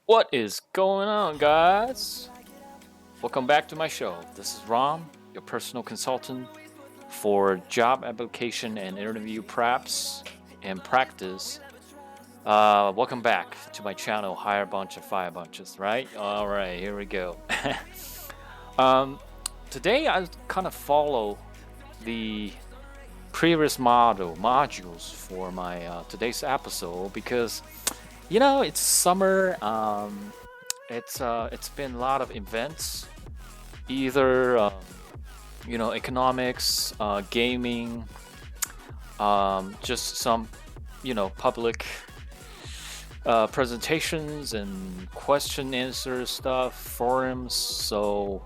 What is going on, guys? Welcome back to my show. This is Rom, your personal consultant for job application and interview preps and practice. Welcome back to my channel, Hire Bunch of Fire Bunches, right? All right, here we go. um, Today, I kind of follow the previous modules for my today's episode because it's summer. It's been a lot of events, either economics, gaming, just some public presentations and question answer stuff, forums. So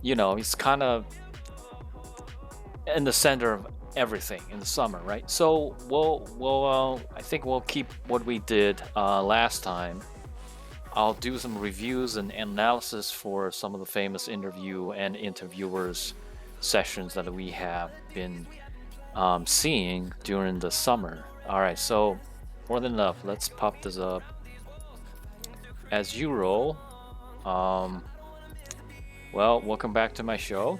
it's kind of in the center of everything in the summer, right? So I think we'll keep what we did last time. I'll do some reviews and analysis for some of the famous interview and interviewers sessions that we have been seeing during the summer. All right, so more than enough. Let's pop this up. As usual, um, welcome back to my show.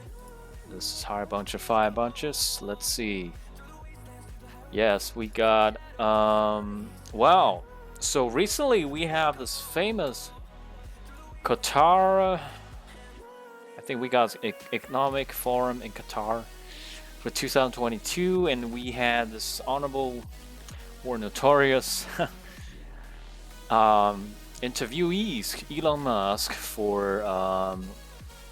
This is Hire Bunch of Fire Bunches. Let's see. Yes, we got wow. So recently we have this famous Qatar. I think we got Economic Forum in Qatar for 2022, and we had this honorable or notorious interviewees, Elon Musk, for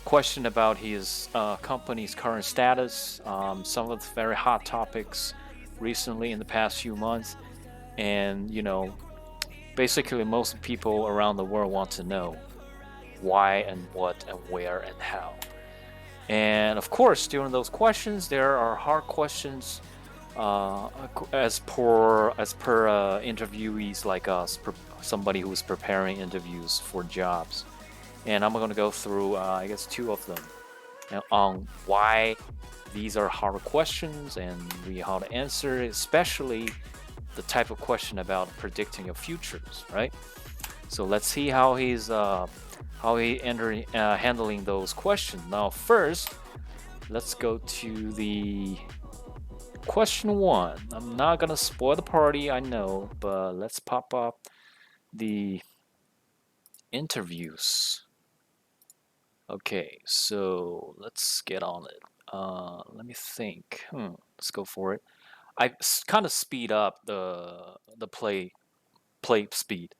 question about his company's current status, some of the very hot topics recently in the past few months, and basically most people around the world want to know why and what and where and how. And of course, during those questions, there are hard questions as per interviewees like us, somebody who's preparing interviews for jobs. And I'm going to go through, I guess, two of them on why these are hard questions and how to answer, especially the type of question about predicting your futures, right? So let's see how he's handling those questions. Now, first, let's go to the question one. I'm not gonna spoil the party, I know, but let's pop up the interviews. Okay, so let's get on it. Let me think. Let's go for it. I kind of speed up the play speed.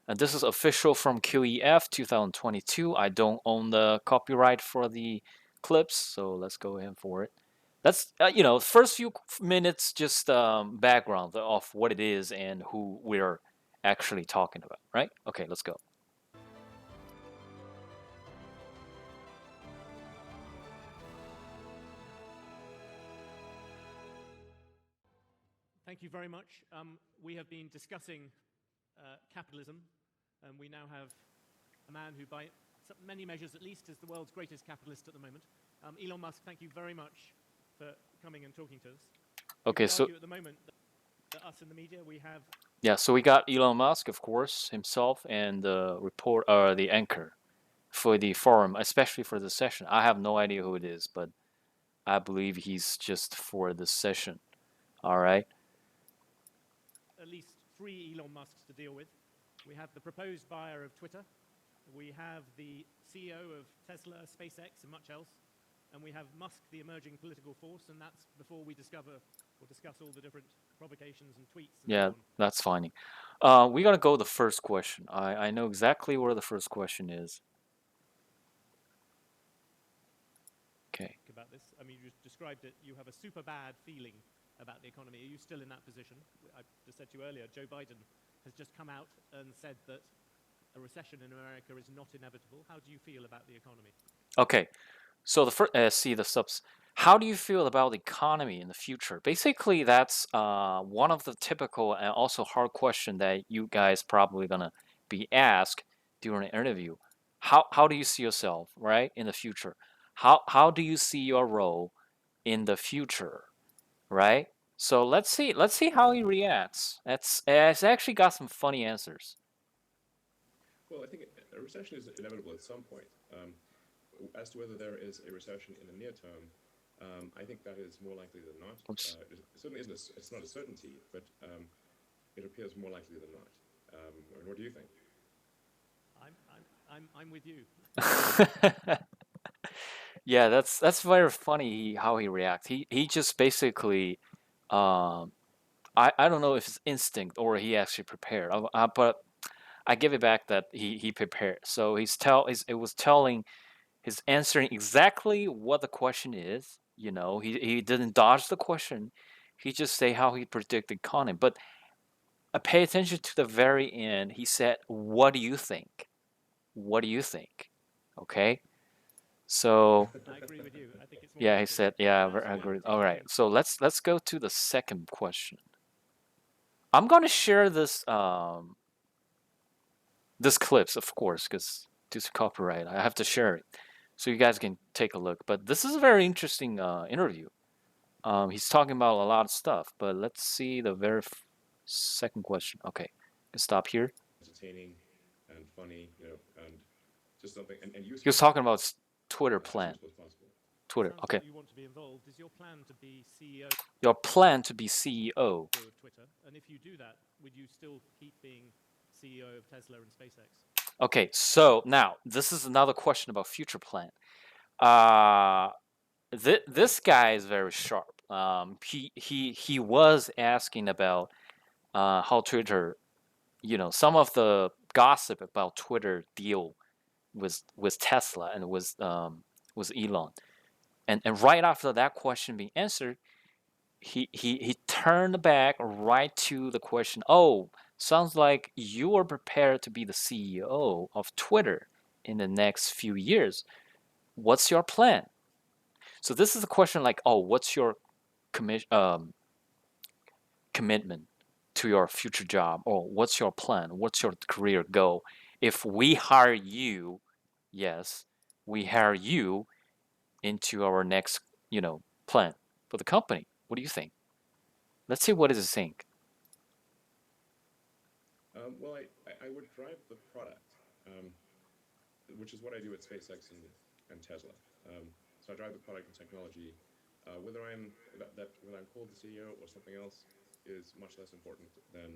And this is official from QEF 2022. I don't own the copyright for the clips, so let's go ahead for it. That's first few minutes just background of what it is and who we're actually talking about, right? Okay, let's go. Thank you very much. We have been discussing capitalism, and we now have a man who, by many measures at least, is the world's greatest capitalist at the moment. Elon Musk, thank you very much for coming and talking to us. Okay, so at the moment, that us in the media, we have. Yeah, so we got Elon Musk, of course, himself, and the the anchor for the forum, especially for the session. I have no idea who it is, but I believe he's just for the session. All right. At least 3 Elon Musks to deal with. We have the proposed buyer of Twitter. We have the CEO of Tesla, SpaceX, and much else. And we have Musk, the emerging political force, and that's before we discuss all the different provocations and tweets. And Yeah, so on. that's fine. We're gonna go the first question. I know exactly where the first question is. Okay. About this, I mean, you described it. You have a super bad feeling about the economy. Are you still in that position? I just said to you earlier, Joe Biden has just come out and said that a recession in America is not inevitable. How do you feel about the economy? Okay. So the first, see the subs. How do you feel about the economy in the future? Basically, that's one of the typical and also hard question that you guys probably gonna be asked during an interview. How do you see yourself, right, in the future? How do you see your role in the future, right? So let's see how he reacts. It's actually got some funny answers. Well, I think a recession is inevitable at some point. As to whether there is a recession in the near term, I think that is more likely than not. Oops. It certainly isn't. It's not a certainty, but it appears more likely than not. And what do you think? I'm with you. Yeah, that's very funny how he reacts. He just basically, um, I don't know if it's instinct or he actually prepared. But I give it back that he prepared. So it was telling he's answering exactly what the question is. You know, he didn't dodge the question. He just say how he predicted economy. But pay attention to the very end. He said, "What do you think? What do you think?" Okay. So I agree with you. I think it's more yeah, he likely. said, But yeah, that's I one agree. All right. thing. So let's go to the second question. I'm gonna share this clips, of course, because due to copyright, I have to share it, so you guys can take a look. But this is a very interesting interview. He's talking about a lot of stuff, but let's see the very second question. Okay, can stop here. Entertaining and funny, and just something and He was useful, talking about Twitter as plan. useful as possible. Twitter. Sounds Okay, like you want to be involved. Is your plan to be CEO your plan to be CEO. of Twitter? And if you do that, would you still keep being CEO of Tesla and SpaceX? Okay, so now this is another question about future plan. Uh, this guy is very sharp. He was asking about how Twitter, some of the gossip about Twitter deal with Tesla and with Elon, and right after that question being answered, he turned back right to the question. Oh, sounds like you are prepared to be the CEO of Twitter in the next few years. What's your plan? So this is a question like, oh, what's your commitment to your future job, or what's your plan? What's your career goal? If we hire you, yes, we hire you into our next, plan for the company. What do you think? Let's see what does it think. Well, I would drive the product, which is what I do at SpaceX and Tesla. So I drive the product and technology. Whether whether I'm called the CEO or something else is much less important than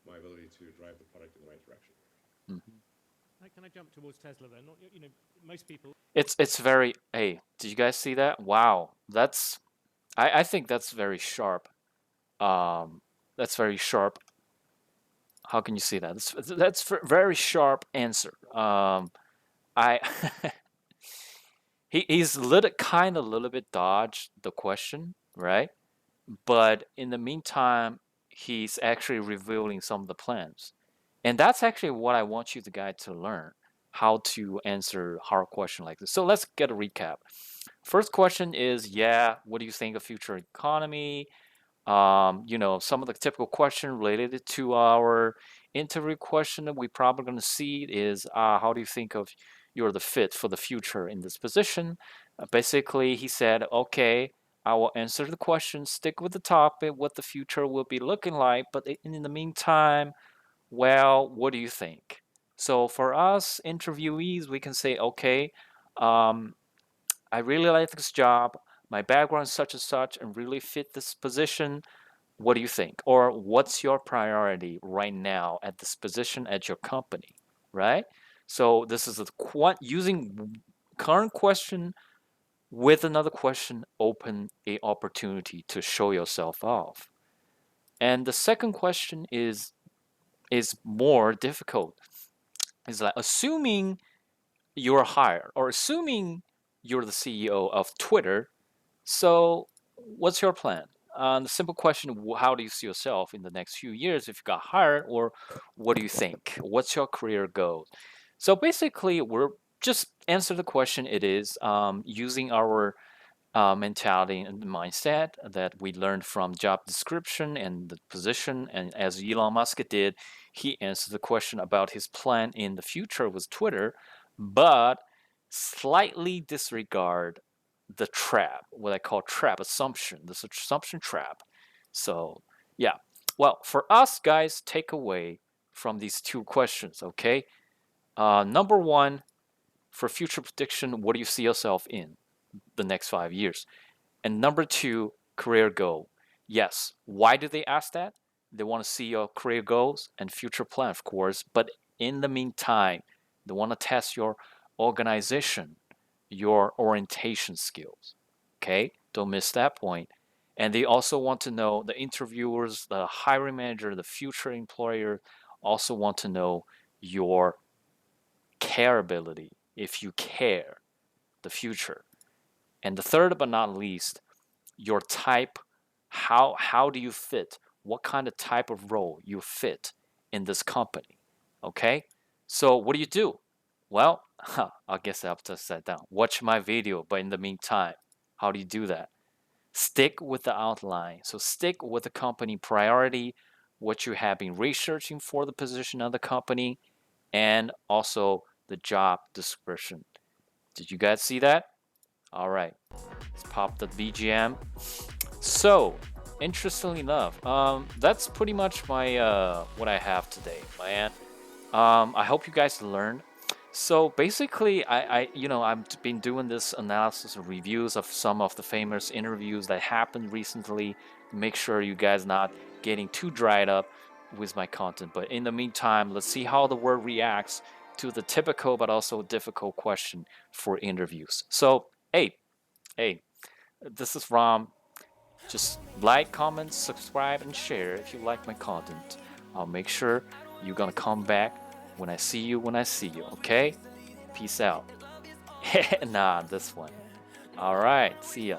my ability to drive the product in the right direction. Mhm. Can I jump towards Tesla then? Most people. It's very. Hey, did you guys see that? Wow, I think that's very sharp. Um, that's very sharp. How can you see that? That's very sharp answer. I he's kind of little bit dodged the question, right? But in the meantime, he's actually revealing some of the plans, and that's actually what I want you the guy to learn how to answer hard question like this. So let's get a recap. First question is, yeah, what do you think of future economy? Some of the typical question related to our interview question that we probably going to see is, how do you think of you're the fit for the future in this position? Basically, he said, okay, I will answer the question, stick with the topic, what the future will be looking like, but in the meantime, well, what do you think? So for us interviewees, we can say, okay, um, I really like this job. My background is such and such and really fit this position. What do you think? Or what's your priority right now at this position at your company, right? So this is using current question with another question, open a opportunity to show yourself off. And the second question is more difficult. It's like assuming you're hired or assuming you're the CEO of Twitter. So, what's your plan? The simple question: how do you see yourself in the next few years if you got hired, or what do you think? What's your career goal? So basically, we're just answer the question. It is using our mentality and mindset that we learned from job description and the position. And as Elon Musk did, he answered the question about his plan in the future with Twitter, but slightly disregard the trap, what I call trap assumption, this assumption trap. So, yeah. Well, for us guys, take away from these two questions, okay? Number one, for future prediction, what do you see yourself in the next 5 years? And number two, career goal. Yes, why do they ask that? They want to see your career goals and future plan, of course, but in the meantime, they want to test your organization, your orientation skills. Okay, don't miss that point. And they also want to know, the interviewers, the hiring manager, the future employer also want to know your care ability, if you care, the future. And the third but not least, your type. How do you fit? What kind of type of role you fit in this company? Okay? So what do? Well, I guess I have to sit down. Watch my video, but in the meantime, how do you do that? Stick with the outline. So stick with the company priority, what you have been researching for the position of the company, and also the job description. Did you guys see that? All right, let's pop the BGM. So, interestingly enough, that's pretty much my what I have today, man. I hope you guys learned. So basically, I've been doing this analysis and reviews of some of the famous interviews that happened recently to make sure you guys not getting too dried up with my content. But in the meantime, let's see how the world reacts to the typical but also difficult question for interviews. So, hey, this is Ram. Just like, comment, subscribe, and share if you like my content. I'll make sure you're gonna come back when I see you, okay? Peace out. Nah, this one. Alright, see ya.